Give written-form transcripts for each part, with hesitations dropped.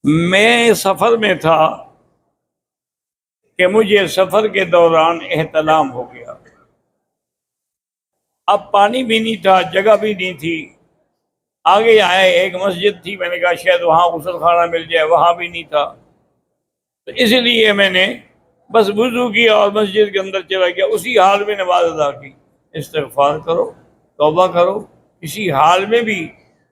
میں سفر میں تھا کہ مجھے سفر کے دوران احتلام ہو گیا۔ اب پانی بھی نہیں تھا، جگہ بھی نہیں تھی۔ آگے آئے ایک مسجد تھی، میں نے کہا شاید وہاں غسل خانہ مل جائے، وہاں بھی نہیں تھا۔ تو اسی لیے میں نے بس وضو کیا اور مسجد کے اندر چلا گیا، اسی حال میں نماز ادا کی۔ استغفار کرو، توبہ کرو، کسی حال میں بھی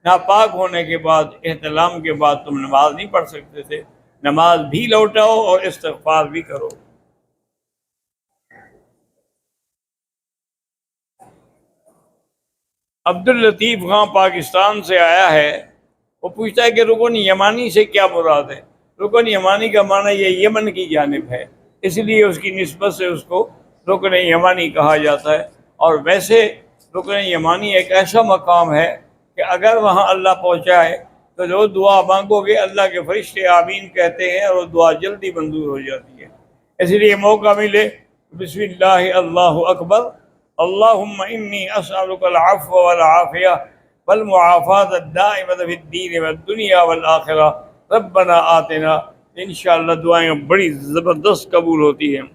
ناپاک ہونے کے بعد، احتلام کے بعد تم نماز نہیں پڑھ سکتے تھے۔ نماز بھی لوٹاؤ اور استغفار بھی کرو۔ عبداللطیف خان پاکستان سے آیا ہے، وہ پوچھتا ہے کہ رکن یمانی سے کیا مراد ہے؟ رکن یمانی کا معنی یہ یمن کی جانب ہے، اس لیے اس کی نسبت سے اس کو رکن یمانی کہا جاتا ہے۔ اور ویسے رکن یمانی ایک ایسا مقام ہے کہ اگر وہاں اللہ پہنچائے تو جو دعا مانگو گے اللہ کے فرشتے آمین کہتے ہیں اور وہ دعا جلدی منظور ہو جاتی ہے۔ اس لیے موقع ملے بسم اللہ اللہ اکبر، اللہم انی اسألک العفو والعافیہ والمعافاة الدائمة فی الدین والدنیا والآخرہ ربنا آتنا، انشاءاللہ دعائیں بڑی زبردست قبول ہوتی ہیں۔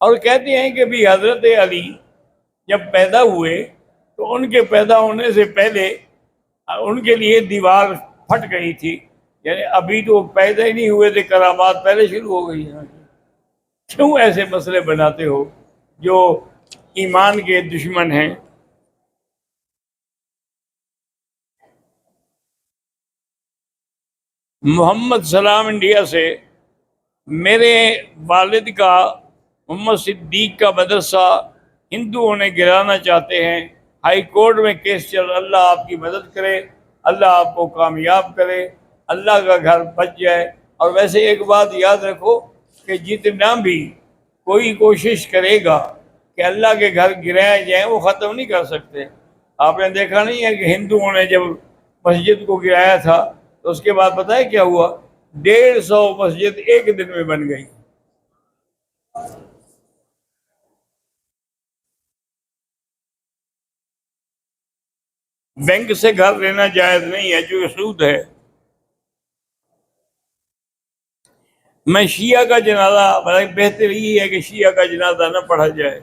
اور کہتے ہیں کہ بھی حضرت علی جب پیدا ہوئے تو ان کے پیدا ہونے سے پہلے ان کے لیے دیوار پھٹ گئی تھی، یعنی ابھی تو پیدا ہی نہیں ہوئے تھے، کرامات پہلے شروع ہو گئی ہیں۔ کیوں ایسے مسئلے بناتے ہو جو ایمان کے دشمن ہیں؟ محمد سلام انڈیا سے، میرے والد کا محمد صدیق کا مدرسہ ہندوؤں نے گرانا چاہتے ہیں، ہائی کورٹ میں کیس چل، اللہ آپ کی مدد کرے، اللہ آپ کو کامیاب کرے، اللہ کا گھر بچ جائے۔ اور ویسے ایک بات یاد رکھو کہ جتنا بھی کوئی کوشش کرے گا کہ اللہ کے گھر گرائے جائیں، وہ ختم نہیں کر سکتے۔ آپ نے دیکھا نہیں ہے کہ ہندوؤں نے جب مسجد کو گرایا تھا تو اس کے بعد پتہ ہے کیا ہوا؟ 150 مسجد ایک دن میں بن گئی۔ بینک سے گھر لینا جائز نہیں ہے، جو سود ہے۔ میں شیعہ کا جنازہ، بہتر یہ ہے کہ شیعہ کا جنازہ نہ پڑھا جائے۔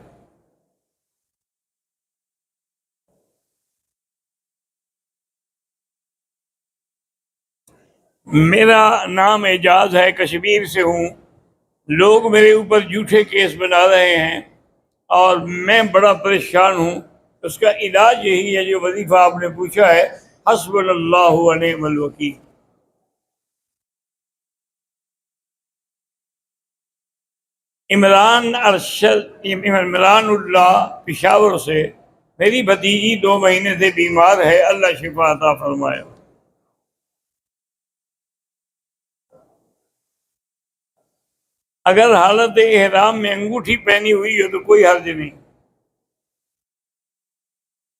میرا نام اعجاز ہے، کشمیر سے ہوں۔ لوگ میرے اوپر جھوٹے کیس بنا رہے ہیں اور میں بڑا پریشان ہوں۔ اس کا علاج یہی ہے جو وظیفہ آپ نے پوچھا ہے، حسبنا اللہ و نعم الوکیل۔ عمران اللہ پشاور سے، میری بھتیجی 2 مہینے سے بیمار ہے، اللہ شفا عطا فرمائے۔ اگر حالت احرام میں انگوٹھی پہنی ہوئی ہو تو کوئی حرج نہیں۔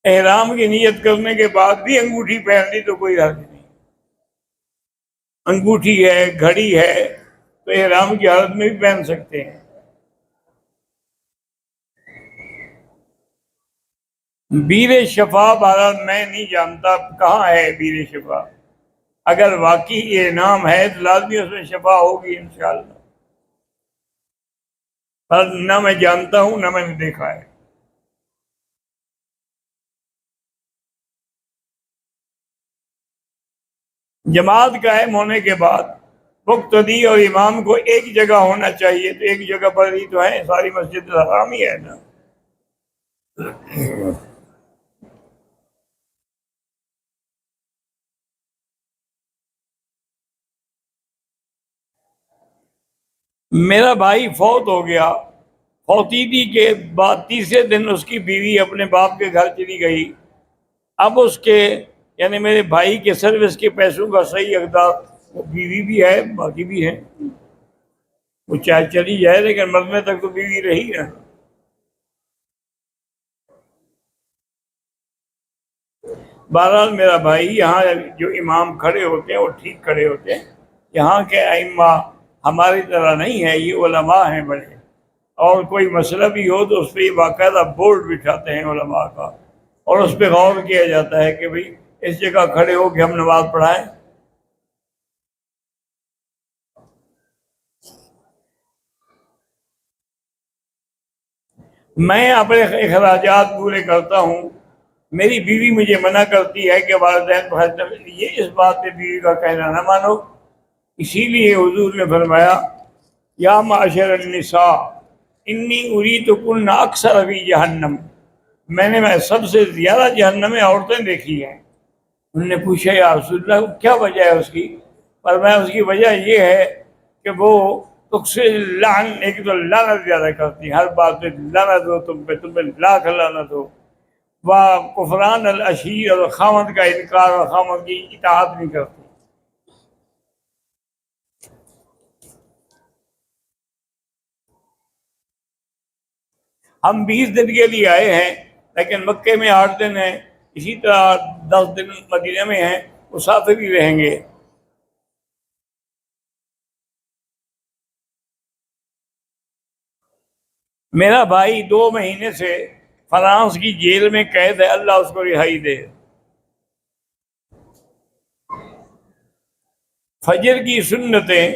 احرام کی نیت کرنے کے بعد بھی انگوٹھی پہن لی تو کوئی حرج نہیں۔ انگوٹھی ہے، گھڑی ہے تو احرام کی حالت میں بھی پہن سکتے ہیں۔ بیر شفا بہرحال میں نہیں جانتا کہاں ہے بیر شفا، اگر واقعی یہ نام ہے تو لازمی اس میں شفا ہوگی انشاءاللہ، پر نہ میں جانتا ہوں نہ میں نے دیکھا ہے۔ جماعت قائم ہونے کے بعد مقتدی اور امام کو ایک جگہ ہونا چاہیے، تو ایک جگہ پر ہی تو ہے، ساری مسجد حرام ہی ہے نا۔ میرا بھائی فوت ہو گیا، فوتیدی کے بعد تیسرے دن اس کی بیوی اپنے باپ کے گھر چلی گئی۔ اب اس کے یعنی میرے بھائی کے سروس کے پیسوں کا صحیح اقدار، وہ بیوی بھی ہے باقی بھی ہے، وہ چاہے چلی جائے لیکن مرنے تک تو بیوی رہی ہے۔ بہرحال میرا بھائی، یہاں جو امام کھڑے ہوتے ہیں وہ ٹھیک کھڑے ہوتے ہیں، یہاں کے ائمہ ہماری طرح نہیں ہے، یہ علماء ہیں بڑے، اور کوئی مسئلہ بھی ہو تو اس پہ یہ باقاعدہ بورڈ بٹھاتے ہیں علماء کا، اور اس پہ غور کیا جاتا ہے کہ بھئی اس جگہ کھڑے ہو کہ ہم نماز پڑھائیں۔ میں اپنے اخراجات پورے کرتا ہوں. میری بیوی مجھے منع کرتی ہے کہ والدین کو حج نہ، یہ اس بات پہ بیوی کا کہنا نہ مانو. اسی لیے حضور نے فرمایا یا معاشر النساء انی اریتکن اکثر فی جہنم، میں سب سے زیادہ جہنم میں عورتیں دیکھی ہیں. انہوں نے پوچھا یا رسول اللہ کیا وجہ ہے اس کی؟ فرمایا اس کی وجہ یہ ہے کہ وہ تکثر لعن، ایک تو لعنت زیادہ کرتی ہیں، ہر بات پہ لعنت ہو تم پہ لاکھ لعنت ہو. وہ کفران العشیر، اور خامد کا انکار اور خامد کی اطاعت نہیں کرتی. ہم 20 دن کے لیے آئے ہیں لیکن مکے میں 8 دن ہیں، اسی طرح 10 دن مدینہ میں ہیں، مسافر بھی رہیں گے. میرا بھائی 2 مہینے سے فرانس کی جیل میں قید ہے، اللہ اس کو رہائی دے. فجر کی سنتیں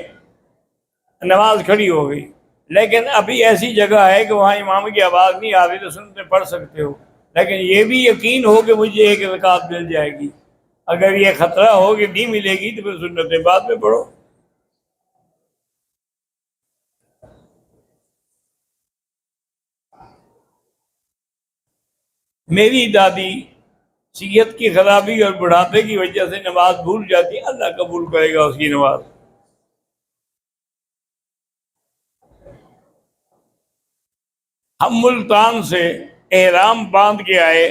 نماز کھڑی ہو گئی، لیکن ابھی ایسی جگہ ہے کہ وہاں امام کی آواز نہیں آ رہی تو سنتیں پڑھ سکتے ہو، لیکن یہ بھی یقین ہو کہ مجھے ایک رکعت مل جائے گی. اگر یہ خطرہ ہو کہ نہیں ملے گی تو پھر سنتیں بعد میں پڑھو. میری دادی صحت کی خرابی اور بڑھاپے کی وجہ سے نماز بھول جاتی، اللہ قبول کرے گا اس کی نماز. ہم ملتان سے احرام باندھ کے آئے،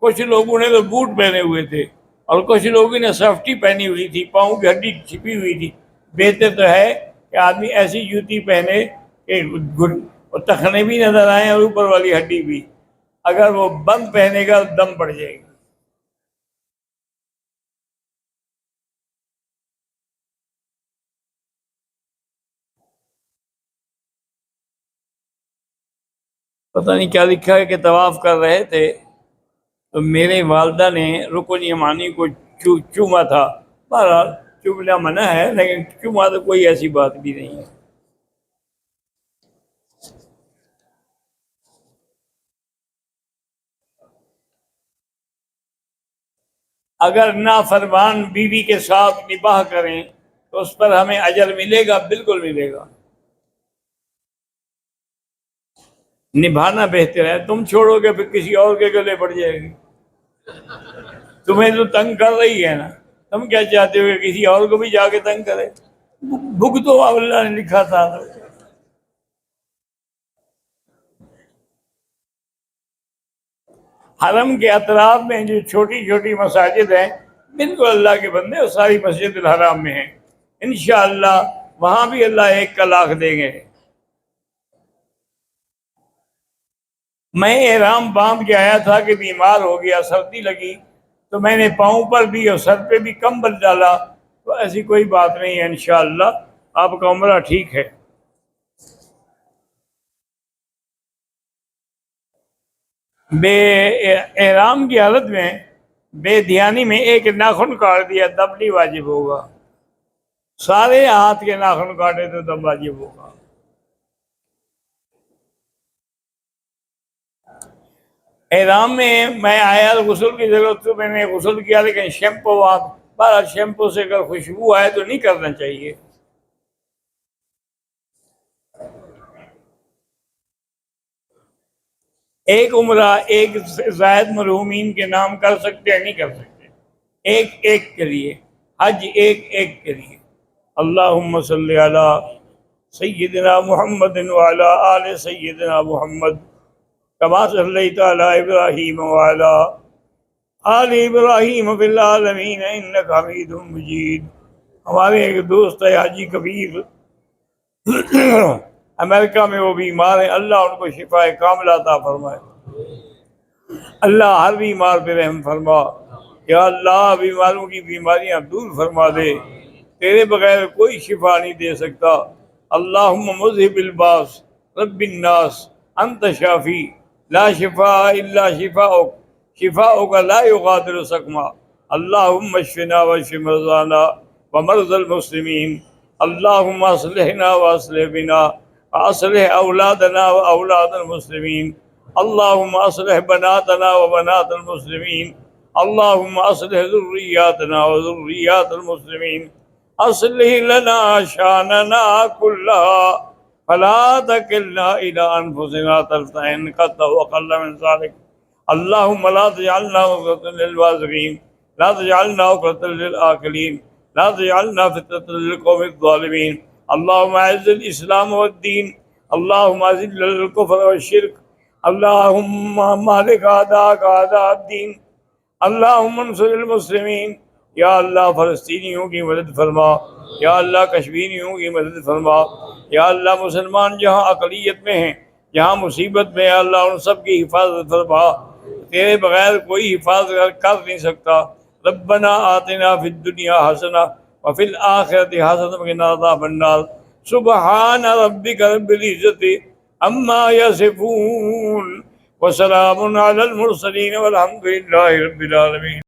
کچھ لوگوں نے تو بوٹ پہنے ہوئے تھے اور کچھ لوگوں نے سفٹی پہنی ہوئی تھی، پاؤں کی ہڈی چھپی ہوئی تھی. بہتر تو ہے کہ آدمی ایسی جوتی پہنے کہ ٹخنے بھی نظر آئیں اور اوپر والی ہڈی بھی. اگر وہ بند پہنے گا دم پڑ جائے گی. پتہ نہیں کیا لکھا ہے کہ طواف کر رہے تھے تو میرے والدہ نے رکن یمانی کو چوما تھا. بہرحال چومنا منع ہے لیکن چوما تو کوئی ایسی بات بھی نہیں ہے. اگر نافرمان بیوی کے ساتھ نباہ کریں تو اس پر ہمیں اجر ملے گا، بالکل ملے گا. نبھانا بہتر ہے، تم چھوڑو گے پھر کسی اور کے گلے پڑ جائے گی. تمہیں تو تنگ کر رہی ہے نا، تم کیا چاہتے ہو کہ کسی اور کو بھی جا کے تنگ کرے؟ بھگ تو اللہ نے لکھا تھا. حرم کے اطراف میں جو چھوٹی چھوٹی مساجد ہیں، بالکل اللہ کے بندے، اور ساری مسجد الحرام میں ہیں. انشاءاللہ وہاں بھی اللہ 1 کا 1,00,000 دیں گے. میں احرام باندھ کے آیا تھا کہ بیمار ہو گیا، سردی لگی تو میں نے پاؤں پر بھی اور سر پہ بھی کمبل ڈالا. تو ایسی کوئی بات نہیں ہے، انشاءاللہ آپ کا عمرہ ٹھیک ہے. بے احرام کی حالت میں بے دھیانی میں ایک ناخن کاٹ دیا دم نہیں واجب ہوگا، سارے ہاتھ کے ناخن کاٹے تو دم واجب ہوگا. احرام میں آیا غسل کی ضرورت تو میں نے غسل کیا، لیکن شیمپو بارہ شیمپو سے اگر خوشبو آئے تو نہیں کرنا چاہیے. ایک عمرہ ایک زائد مرحومین کے نام کر سکتے ہیں؟ نہیں کر سکتے. ایک ایک کے لیے حج، ایک ایک کے لیے. اللہم صلی علی سیدنا محمد وعلی آل سیدنا محمد کما صلیت علی ابراہیم وعلی آل ابراہیم فی العالمین انک حمید مجید. ہمارے ایک دوست ہے حاجی کبیر، امریکہ میں وہ بیمار ہیں، اللہ ان کو شفا کاملہ عطا فرمائے. اللہ ہر بیمار پہ رحم فرما. یا اللہ بیماروں کی بیماریاں دور فرما دے، تیرے بغیر کوئی شفا نہیں دے سکتا. اللہم مذہب الباس رب الناس انت شافی لا شفاء الا شفاؤک، شفاؤک لا یغادر سقما. اللہم اشفنا واشف مرضانا ومرضى المسلمین. اللہم اصلحنا واصلح بنا، اصلح اولادنا واولاد المسلمین. اللهم أصلح بناتنا وبنات المسلمين، اللهم أصلح ذرياتنا وذريات المسلمين، أصلح لنا شأننا كلها فلا تكلنا إلى أنفسنا طرفة عين قط وأقل من ذلك. اللهم لا تجعلنا عقدة للواثقين، لا تجعلنا عقدة للآكلين، لا تجعلنا فتنة للقوم الظالمين. اللهم أعز الإسلام والدين، اللهم أذل الكفر والشرك، اللهم مالك أعداءك أعداء الدين، اللهم انصر المسلمین. یا اللہ فلسطینیوں کی مدد فرما، یا اللہ کشمیریوں کی مدد فرما، یا اللہ مسلمان جہاں اقلیت میں ہیں، جہاں مصیبت میں، یا اللہ ان سب کی حفاظت فرما، تیرے بغیر کوئی حفاظت کر نہیں سکتا. ربنا آتنا فی الدنیا حسنہ وفی الآخرۃ حسنہ وقنا عذاب النار. سبحان ربک رب العزۃ عما یصفون وسلام علی المرسلین والحمد للہ رب العالمین.